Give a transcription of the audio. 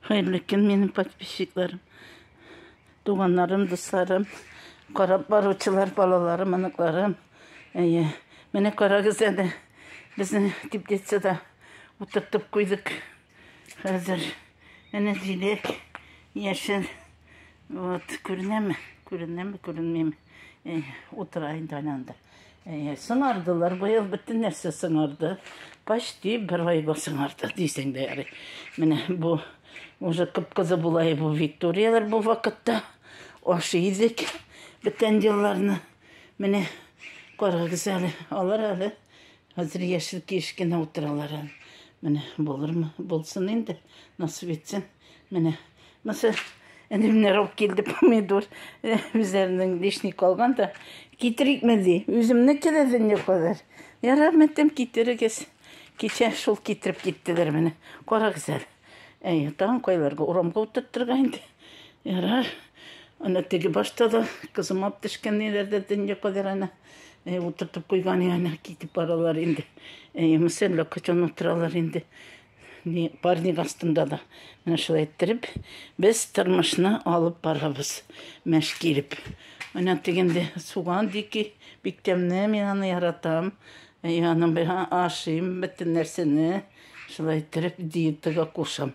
Hayırlı gün benim подписчикларым, туганнарым, дусларым, карап баручылар, балаларым, аныкларым. Менә карагыз әле, безне теплицада утыртып куйдык. Хәзер әнә җиләк, яшел. Вот, күренәме? Күренмәме? Утыра инде анда. Сыңардылар, быел бөтен нәрсә сыңарды. Почти бер айга сыңарды дисең дә ярый. Менә бу уже кып-кызы булай бу Викториялар бу вакытта. Ашый идек бөтен елларны. Менә карагыз әле, алар әле хәзер яшел кишкенә утыралар. Менә булырмы? Булсын инде, насып етсен. Менә мәсәл Әнемнәр алып килде помидор, үзләренең лишний калган да китерикмәди. Үземнеке дә дөнья кадәр. Ярәмәтем китерегез. Кичә шул китереп киттеләр менә. Карагыз әле. Тагын кайларга урамга утыртырга инде. Ярар. Аны теге башта да кызым алып төшкән ниләрдә дөнья кадәр аны утыртып куйган яна китеп баралар инде. Мәсәлән, качан утыралар инде. Парник астында да. Менә шулай иттереп, без тормышны алып барабыз. Мәш килеп. Менә тегенде суган дики, бик тәмле, мин аны яратам. Аны ашыйм, бөтен нәрсәне шулай иттереп диетага кушам.